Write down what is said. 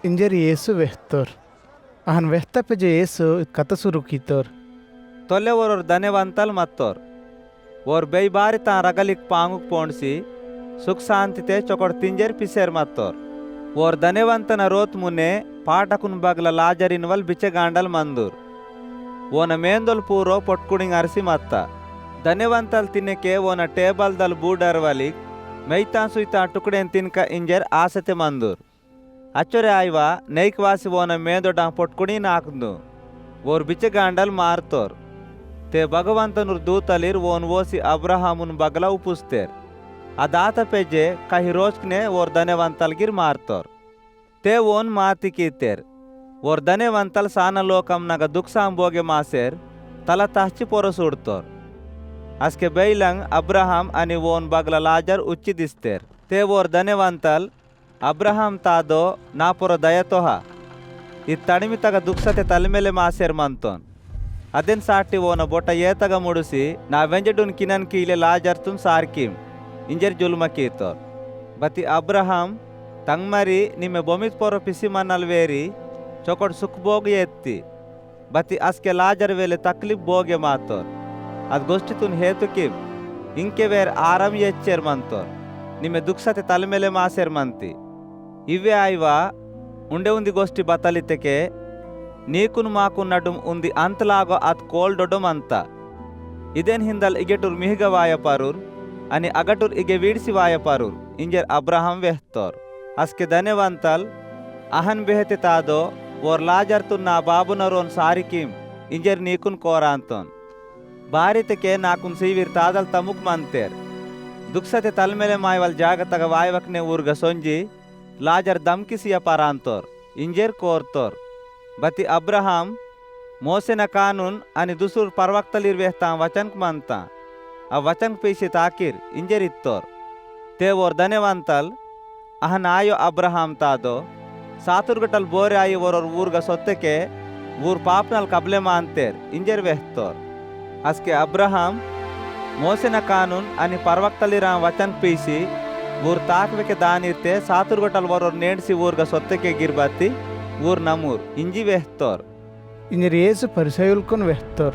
Injer Yesu vehtor. Ahan vehta peje Yesu kata suru kitor. ತೊಲೆ ಓರೋರ್ ಧನ್ಯವಂತಲ್ ಮತ್ತೋರ್ or by ಬಾರಿ ತಾ ರಗಲಿಕ್ ಪಾಂಗುಕ್ ಪೋಣ್ಸಿ ಸುಖ ಶಾಂತಿತೆ ಚೊಕೊಡ್ ತಿಂಜೇರ್ ಪಿಸೇರ್ ಮತ್ತೋರ್ ಓರ್ ಧನ್ಯವಂತನ ರೋತ್ ಮುನ್ನೆ ಪಾಟಕುನ್ ಬಗ್ಲ ಲಾಜರಿನ್ವಲ್ ಬಿಚೆಗಾಂಡಲ್ ಮಂದೂರ್ ಓನ ಮೇಂದೊಲ್ ಪೂರೋ ಪೊಟ್ಕುಡಿಂಗ್ ಅರಸಿ ಮತ್ತ ಧನ್ಯವಂತಲ್ ತಿನ್ನಕೆ ಓನ ಟೇಬಲ್ ದಲ್ ಬೂಡರ್ವಲಿಕ್ ಮೈತಾನ್ ಸುಯ್ತಾ ಟುಕಡೆನ್ ತಿನ್ಕ ಇಂಜೇರ್ ಆಸತೆ ಮಂದೂರ್ ಅಚ್ಚೊರೆ ಆಯ್ವ ನೈಕ್ ವಾಸಿ ಓನ ಮೇಂದೊಡ ಪೊಟ್ಕುಡಿ ನಾಕ್ದು ಓರ್ ಬಿಚೆಗಾಂಡಲ್ ಮಾರ್ತೋರ್ ते भगवंतनुर दूतलिर वोन वोसी अब्राहमुन बगला उपुस्तेर अदात पेजे काही रोचकने और धन्यवंतल गिर मारतोर ते वोन माति कीतेर और धन्यवंतल साना लोकम नग दुख सांबोगे मासेर तला तहची पोरसुडतोर अस्के बैलंग अब्राहम अनि वोन बगला लाजर उच्ची दिस्तेर ते और धन्यवंतल अब्राहम तादो नापुर दयतोहा इत्तडिमि तग दुखसते तलमेले मासेर मंतोन ಅದೆನ್ ಸಾಟಿ ಓನ ಬೊಟ ಏತಗ ಮುಡುಸಿ ನಾ ವೆಂಜಡುನ್ ಕಿನನ್ ಕೀಲೆ ಲಾಜರ್ತುನ್ ಸಾರ್ಕಿಮ್ ಇಂಜರ್ ಜುಲ್ಮ ಕೀತೋರ್ ಬತಿ ಅಬ್ರಹಾಂ ತಂಗ್ಮರಿ ನಿಮ್ಮೆ ಬೊಮಿತ್ ಪೊರ ಪಿಸಿ ಮನ್ನಲ್ ವೇರಿ ಚೊಕೊಡ್ ಸುಖ ಬೋಗಿ ಎತ್ತಿ ಬತಿ ಅಸ್ಕೆ ಲಾಜರ್ ವೇಲೆ ತಕ್ಲಿಫ್ ಬೋಗೆ ಮಾತೋರ್ ಅದ್ ಗೋಷ್ಠಿತುನ್ ಹೇತು ಕಿಮ್ ಇಂಕೆ ವೇರ್ ಆರಾಮ್ ಎಚ್ಚೇರ್ ಮಂತೋರ್ ನಿಮ್ಮೆ ದುಕ್ಸತೆ ತಲೆಮೇಲೆ ಮಾಸೇರ್ ಮಂತಿ ಇವೆ ಆಯ್ವಾ ಉಂಡೆ ಉಂದಿ ಗೋಷ್ಠಿ ಬತಲಿತೆಕೆ ನೀಕುನು ಮಾಕು ನಡುಮ್ ಉಂದಿ ಅಂತಲಾಗೋ ಅತ್ ಕೋಲ್ಡೊಡಮ್ ಅಂತ ಇದೇನ್ ಹಿಂದಲ್ ಇಗೆಟುರ್ ಮಿಹಿಗ ವಾಯಪಾರೂರ್ అని అగటుర్ ఇగే VDC వాయపారూర్ injure Abraham వెహ్తోర్ అస్కే ధన్యవంతల్ Ahan బెహతే తాదో or లాజర్తున్ నా బాబునరోన్ సారికిం ఇంజర్ నీకున్ కోరాంతోన్ బారితకే నాకున్ సీవిర్ తాదల్ తముక్ మంతేర్ దుక్సతే తల్మెಲೆ మాయవల్ జాగతగ వాయవక్నే ఊర్గ సొంజి లాజర్ దమ్కిసియ పరాంతోర్ ఇంజర్ కోర్తోర్ बती अब्राहम मोसेन कानून आणि दुसुर परवक्तलीर वेहता वचनक मानता आ वचन पैसे ताकीर इंजर इत्तोर ते ओर धन्यवंतल अहन आयो अब्राहम तादो सातुर्गटल बोरे आयो ओरोर ऊर्ग सोत्तेके ऊर पापनल कबले मानतेर इंजर वेहतोर अस्के अब्राहम मोसेन कानून आणि परवक्तलीर वचन पैसे ऊर ताकवेके दानिर्ते सातुर्गटल ओरोर नेड्सी ऊर्ग सोत्तेके गिरबती ऊर नमूर इंजी वेहतोर Injer Yesu parisayulkon vehtor.